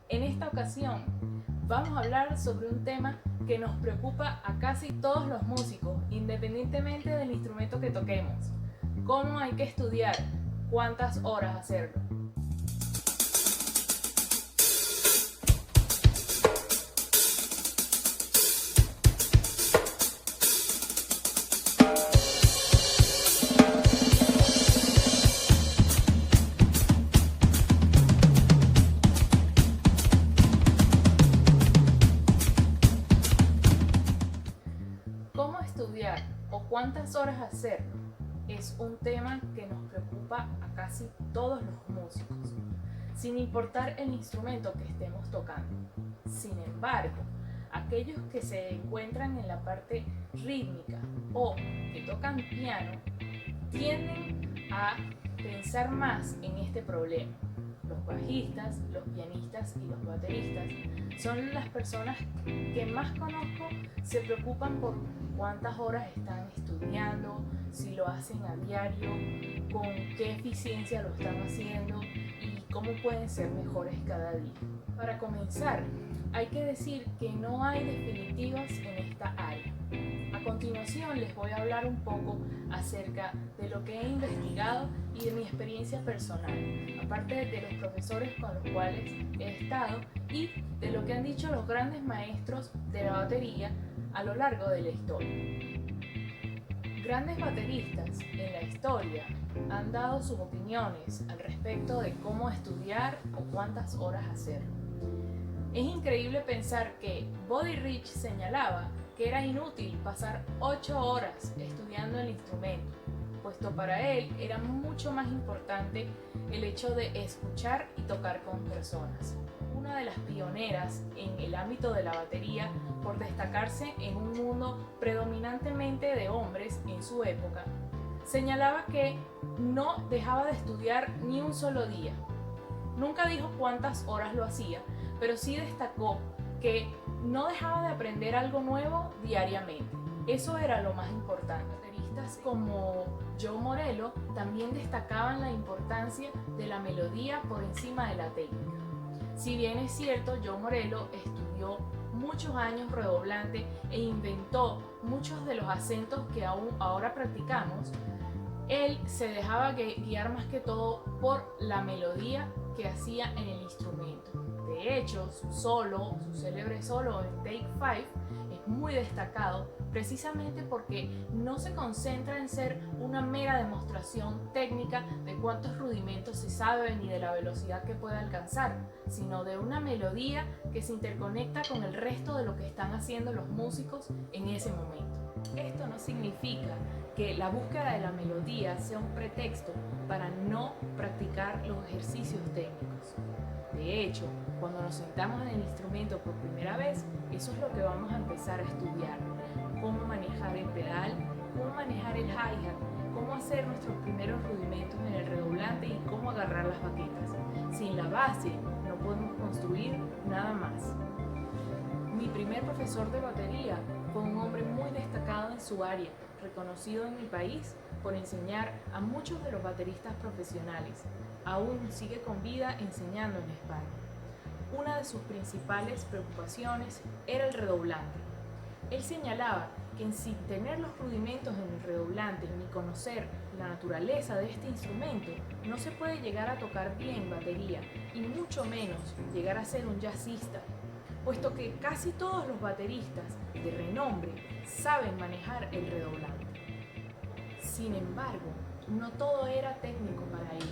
En esta ocasión vamos a hablar sobre un tema que nos preocupa a casi todos los músicos, independientemente del instrumento que toquemos. ¿Cómo hay que estudiar? ¿Cuántas horas hacerlo? ¿Cómo estudiar o cuántas horas hacerlo? Es un tema que nos preocupa a casi todos los músicos, sin importar el instrumento que estemos tocando. Sin embargo, aquellos que se encuentran en la parte rítmica o que tocan piano tienden a pensar más en este problema. Los bajistas, los pianistas y los bateristas son las personas que más conozco se preocupan por cuántas horas están estudiando, si lo hacen a diario, con qué eficiencia lo están haciendo y cómo pueden ser mejores cada día. Para comenzar, hay que decir que no hay definitivas en esta área. A continuación les voy a hablar un poco acerca de lo que he investigado y de mi experiencia personal, aparte de los profesores con los cuales he estado y de lo que han dicho los grandes maestros de la batería a lo largo de la historia. Grandes bateristas en la historia han dado sus opiniones al respecto de cómo estudiar o cuántas horas hacerlo. Es increíble pensar que Buddy Rich señalaba que era inútil pasar 8 horas estudiando el instrumento, puesto para él era mucho más importante el hecho de escuchar y tocar con personas. Una de las pioneras en el ámbito de la batería por destacarse en un mundo predominantemente de hombres en su época, señalaba que no dejaba de estudiar ni un solo día. Nunca dijo cuántas horas lo hacía, pero sí destacó que no dejaba de aprender algo nuevo diariamente. Eso era lo más importante. Bateristas como Joe Morello también destacaban la importancia de la melodía por encima de la técnica. Si bien es cierto, Joe Morello estudió muchos años redoblante e inventó muchos de los acentos que aún ahora practicamos, él se dejaba guiar más que todo por la melodía que hacía en el instrumento. De hecho, su célebre solo en Take 5 es muy destacado precisamente porque no se concentra en ser una mera demostración técnica de cuántos rudimentos se sabe ni de la velocidad que puede alcanzar, sino de una melodía que se interconecta con el resto de lo que están haciendo los músicos en ese momento. Esto no significa que la búsqueda de la melodía sea un pretexto para no practicar los ejercicios técnicos. De hecho, cuando nos sentamos en el instrumento por primera vez, eso es lo que vamos a empezar a estudiar. Cómo manejar el pedal, cómo manejar el hi-hat, cómo hacer nuestros primeros rudimentos en el redoblante y cómo agarrar las baquetas. Sin la base no podemos construir nada más. Mi primer profesor de batería fue un hombre muy destacado en su área, reconocido en mi país por enseñar a muchos de los bateristas profesionales. Aún sigue con vida enseñando en España. Una de sus principales preocupaciones era el redoblante. Él señalaba que sin tener los rudimentos en el redoblante ni conocer la naturaleza de este instrumento, no se puede llegar a tocar bien batería y mucho menos llegar a ser un jazzista, puesto que casi todos los bateristas de renombre saben manejar el redoblante. Sin embargo, no todo era técnico para él.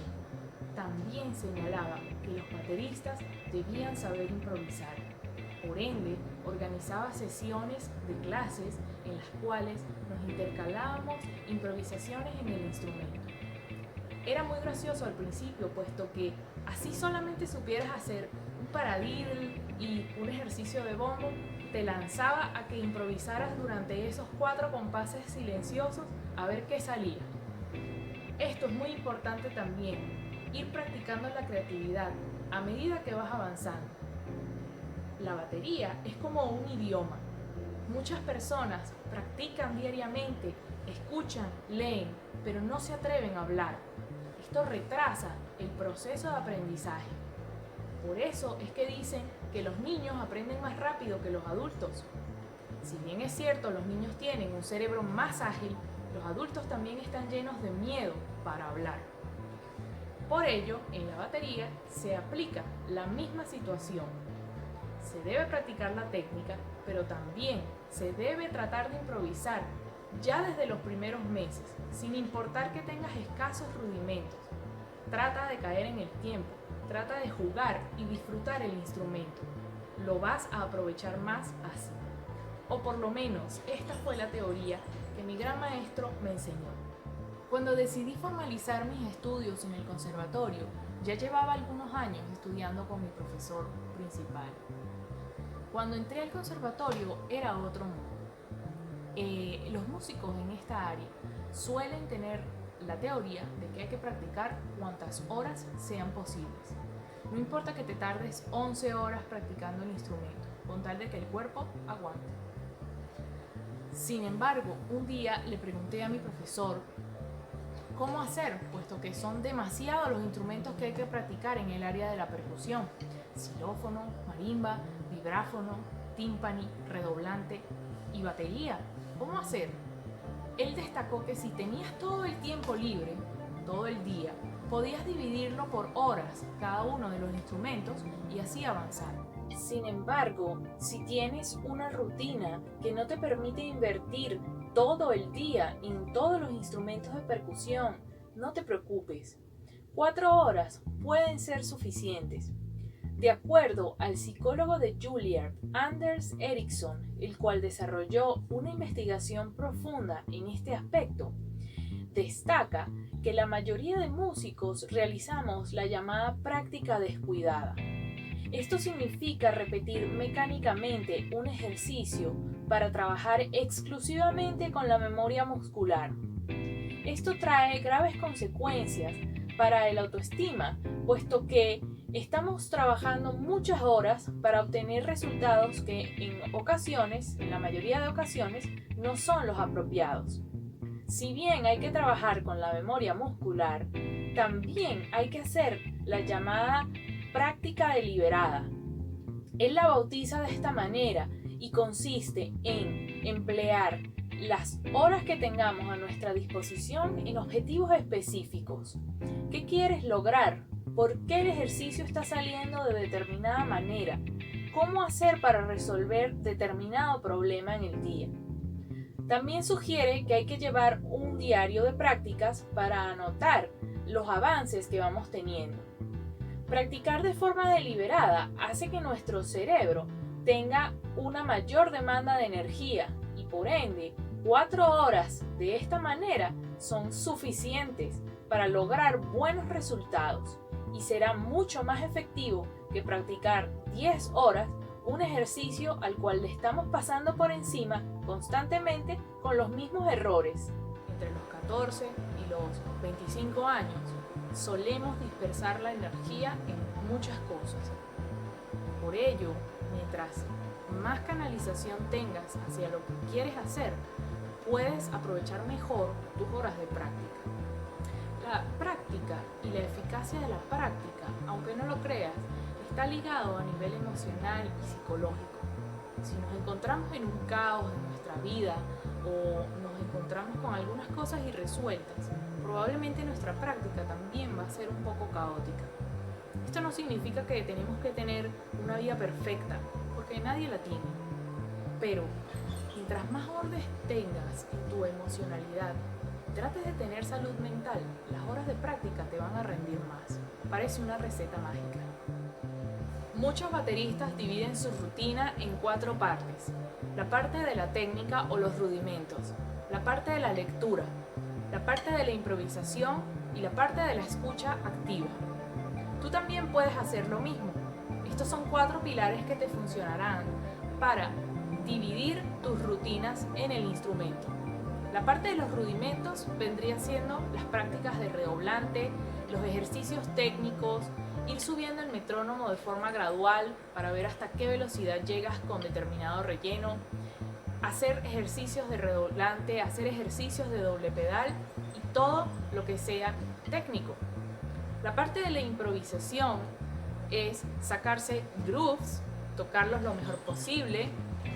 También señalaba que los bateristas debían saber improvisar. Por ende, organizaba sesiones de clases en las cuales nos intercalábamos improvisaciones en el instrumento. Era muy gracioso al principio, puesto que así solamente supieras hacer un paradiddle y un ejercicio de bombo, te lanzaba a que improvisaras durante esos 4 compases silenciosos a ver qué salía. Esto es muy importante también, ir practicando la creatividad a medida que vas avanzando. La batería es como un idioma. Muchas personas practican diariamente, escuchan, leen, pero no se atreven a hablar. Esto retrasa el proceso de aprendizaje. Por eso es que dicen que los niños aprenden más rápido que los adultos. Si bien es cierto, los niños tienen un cerebro más ágil, los adultos también están llenos de miedo para hablar. Por ello, en la batería se aplica la misma situación. Se debe practicar la técnica, pero también se debe tratar de improvisar ya desde los primeros meses, sin importar que tengas escasos rudimentos. Trata de caer en el tiempo, trata de jugar y disfrutar el instrumento. Lo vas a aprovechar más así. O por lo menos esta fue la teoría que mi gran maestro me enseñó. Cuando decidí formalizar mis estudios en el conservatorio, ya llevaba algunos años estudiando con mi profesor principal. Cuando entré al conservatorio era otro mundo. Los músicos en esta área suelen tener la teoría de que hay que practicar cuantas horas sean posibles. No importa que te tardes 11 horas practicando el instrumento, con tal de que el cuerpo aguante. Sin embargo, un día le pregunté a mi profesor cómo hacer, puesto que son demasiados los instrumentos que hay que practicar en el área de la percusión: xilófono, marimba, vibráfono, tímpani, redoblante y batería. ¿Cómo hacer? Él destacó que si tenías todo el tiempo libre, todo el día, podías dividirlo por horas cada uno de los instrumentos y así avanzar. Sin embargo, si tienes una rutina que no te permite invertir todo el día en todos los instrumentos de percusión, no te preocupes. 4 horas pueden ser suficientes. De acuerdo al psicólogo de Juilliard, Anders Ericsson, el cual desarrolló una investigación profunda en este aspecto, destaca que la mayoría de músicos realizamos la llamada práctica descuidada. Esto significa repetir mecánicamente un ejercicio para trabajar exclusivamente con la memoria muscular. Esto trae graves consecuencias para el autoestima, puesto que estamos trabajando muchas horas para obtener resultados que en la mayoría de ocasiones, no son los apropiados. Si bien hay que trabajar con la memoria muscular, también hay que hacer la llamada práctica deliberada. Él la bautiza de esta manera y consiste en emplear las horas que tengamos a nuestra disposición en objetivos específicos. ¿Qué quieres lograr? ¿Por qué el ejercicio está saliendo de determinada manera? ¿Cómo hacer para resolver determinado problema en el día? También sugiere que hay que llevar un diario de prácticas para anotar los avances que vamos teniendo. Practicar de forma deliberada hace que nuestro cerebro tenga una mayor demanda de energía y por ende 4 horas de esta manera son suficientes para lograr buenos resultados y será mucho más efectivo que practicar 10 horas un ejercicio al cual le estamos pasando por encima constantemente con los mismos errores. Entre los 14 y los 25 años solemos dispersar la energía en muchas cosas. Por ello, mientras más canalización tengas hacia lo que quieres hacer, puedes aprovechar mejor tus horas de práctica. La práctica y la eficacia de la práctica, aunque no lo creas, está ligado a nivel emocional y psicológico. Si nos encontramos en un caos en nuestra vida o nos encontramos con algunas cosas irresueltas, probablemente nuestra práctica también va a ser un poco caótica. Esto no significa que tenemos que tener una vida perfecta, porque nadie la tiene. Pero mientras más orden tengas en tu emocionalidad, trates de tener salud mental, las horas de práctica te van a rendir más. Parece una receta mágica. Muchos bateristas dividen su rutina en 4 partes: la parte de la técnica o los rudimentos, la parte de la lectura, la parte de la improvisación y la parte de la escucha activa. Tú también puedes hacer lo mismo. Estos son 4 pilares que te funcionarán para dividir tus rutinas en el instrumento. La parte de los rudimentos vendría siendo las prácticas de redoblante, los ejercicios técnicos, ir subiendo el metrónomo de forma gradual para ver hasta qué velocidad llegas con determinado relleno, hacer ejercicios de redoblante, hacer ejercicios de doble pedal y todo lo que sea técnico. La parte de la improvisación es sacarse grooves, tocarlos lo mejor posible,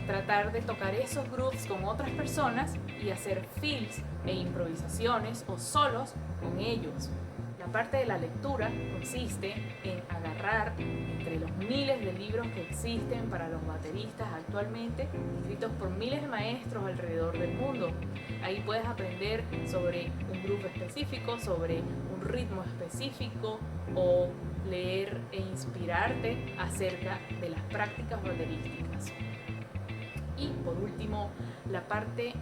tratar de tocar esos grooves con otras personas y hacer fills e improvisaciones o solos con ellos. La parte de la lectura consiste en agarrar entre los miles de libros que existen para los bateristas actualmente, escritos por miles de maestros alrededor del mundo. Ahí puedes aprender sobre un groove específico, sobre un ritmo específico o leer e inspirarte acerca de las prácticas baterísticas. Y por último, la parte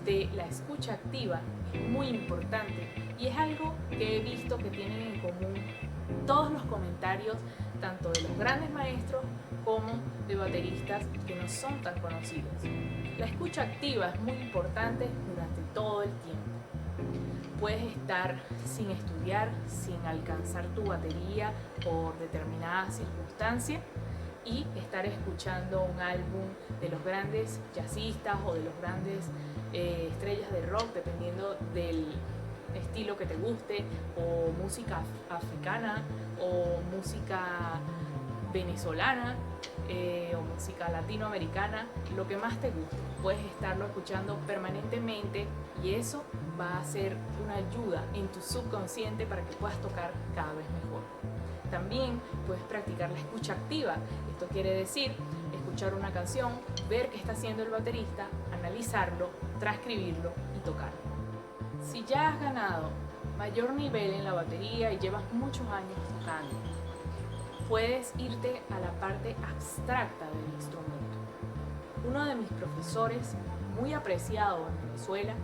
de la escucha activa es muy importante y es algo que he visto que tienen en común todos los comentarios, tanto de los grandes maestros como de bateristas que no son tan conocidos. La escucha activa es muy importante durante todo el tiempo. Puedes estar sin estudiar, sin alcanzar tu batería por determinada circunstancia y estar escuchando un álbum de los grandes jazzistas o de los grandes estrellas de rock, dependiendo del estilo que te guste, o música africana, o música venezolana, o música latinoamericana, lo que más te guste. Puedes estarlo escuchando permanentemente y eso va a ser una ayuda en tu subconsciente para que puedas tocar cada vez mejor. También puedes practicar la escucha activa. Esto quiere decir escuchar una canción, ver qué está haciendo el baterista, analizarlo, transcribirlo y tocarlo. Si ya has ganado mayor nivel en la batería y llevas muchos años tocando, puedes irte a la parte abstracta del instrumento. Uno de mis profesores, muy apreciado en Venezuela,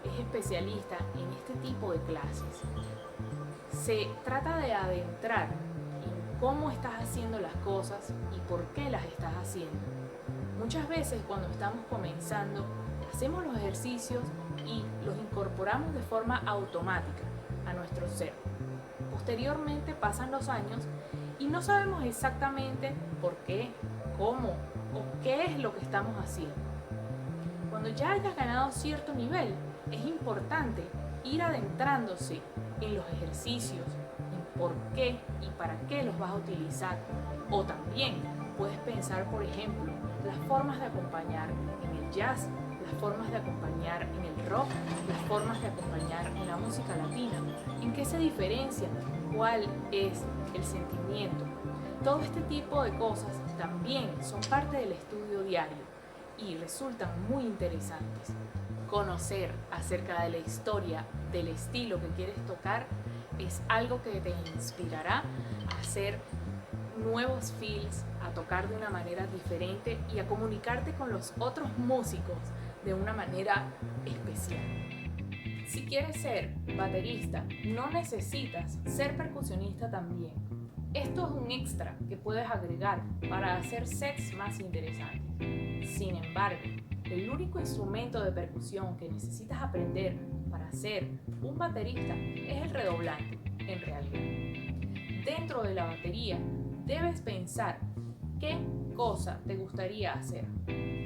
es especialista en este tipo de clases. Se trata de adentrar en cómo estás haciendo las cosas y por qué las estás haciendo. Muchas veces cuando estamos comenzando, hacemos los ejercicios y los incorporamos de forma automática a nuestro ser. Posteriormente pasan los años y no sabemos exactamente por qué, cómo o qué es lo que estamos haciendo. Cuando ya hayas ganado cierto nivel, es importante ir adentrándose en los ejercicios, en por qué y para qué los vas a utilizar. O también puedes pensar, por ejemplo, las formas de acompañar en el jazz, las formas de acompañar en el rock, las formas de acompañar en la música latina. ¿En qué se diferencian? ¿Cuál es el sentimiento? Todo este tipo de cosas también son parte del estudio diario y resultan muy interesantes. Conocer acerca de la historia del estilo que quieres tocar es algo que te inspirará a hacer nuevos fills, a tocar de una manera diferente y a comunicarte con los otros músicos de una manera especial. Si quieres ser baterista, no necesitas ser percusionista también. Esto es un extra que puedes agregar para hacer sets más interesantes. Sin embargo, el único instrumento de percusión que necesitas aprender para ser un baterista es el redoblante, en realidad. Dentro de la batería, debes pensar qué cosa te gustaría hacer.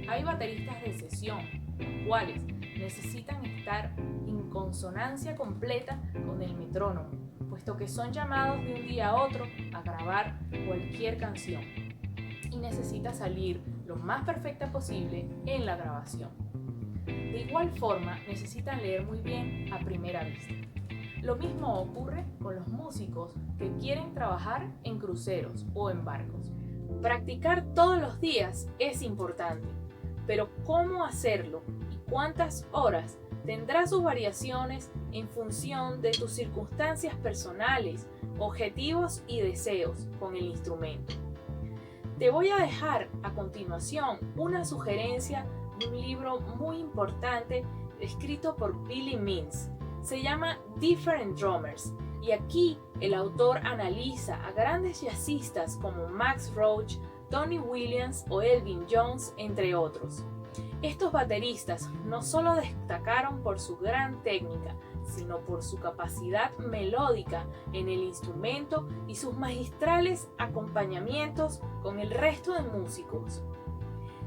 Hay bateristas de sesión, los cuales necesitan estar en consonancia completa con el metrónomo, puesto que son llamados de un día a otro a grabar cualquier canción y necesita salir lo más perfecta posible en la grabación. De igual forma, necesitan leer muy bien a primera vista. Lo mismo ocurre con los músicos que quieren trabajar en cruceros o en barcos. Practicar todos los días es importante, pero cómo hacerlo y cuántas horas tendrá sus variaciones en función de tus circunstancias personales, objetivos y deseos con el instrumento. Te voy a dejar a continuación una sugerencia de un libro muy importante escrito por Billy Means. Se llama Different Drummers y aquí el autor analiza a grandes jazzistas como Max Roach, Tony Williams o Elvin Jones, entre otros. Estos bateristas no solo destacaron por su gran técnica, sino por su capacidad melódica en el instrumento y sus magistrales acompañamientos con el resto de músicos.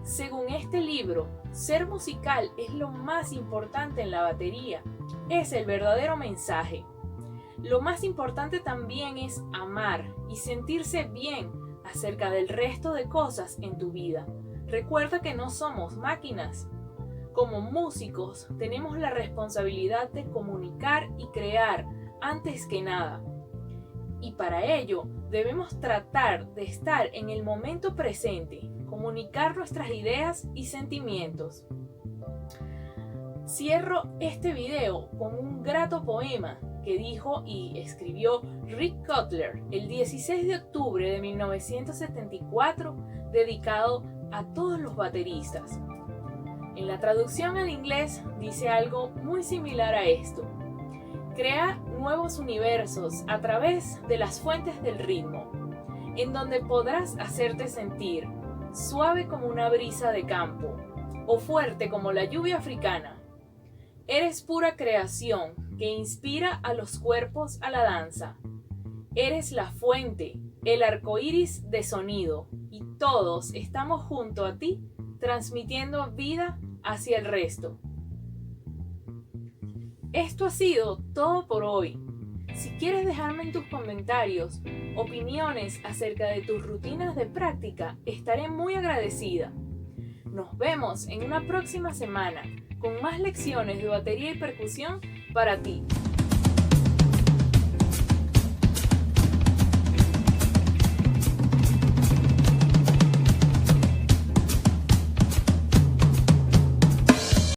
Según este libro, ser musical es lo más importante en la batería, es el verdadero mensaje. Lo más importante también es amar y sentirse bien acerca del resto de cosas en tu vida. Recuerda que no somos máquinas. Como músicos tenemos la responsabilidad de comunicar y crear antes que nada. Y para ello debemos tratar de estar en el momento presente, comunicar nuestras ideas y sentimientos. Cierro este video con un grato poema que dijo y escribió Rick Cutler el 16 de octubre de 1974, dedicado a todos los bateristas. En la traducción al inglés dice algo muy similar a esto: crea nuevos universos a través de las fuentes del ritmo, en donde podrás hacerte sentir suave como una brisa de campo o fuerte como la lluvia africana. Eres pura creación que inspira a los cuerpos a la danza. Eres la fuente, el arco iris de sonido, y todos estamos junto a ti transmitiendo vida hacia el resto. Esto ha sido todo por hoy. Si quieres dejarme en tus comentarios opiniones acerca de tus rutinas de práctica, estaré muy agradecida. Nos vemos en una próxima semana con más lecciones de batería y percusión para ti.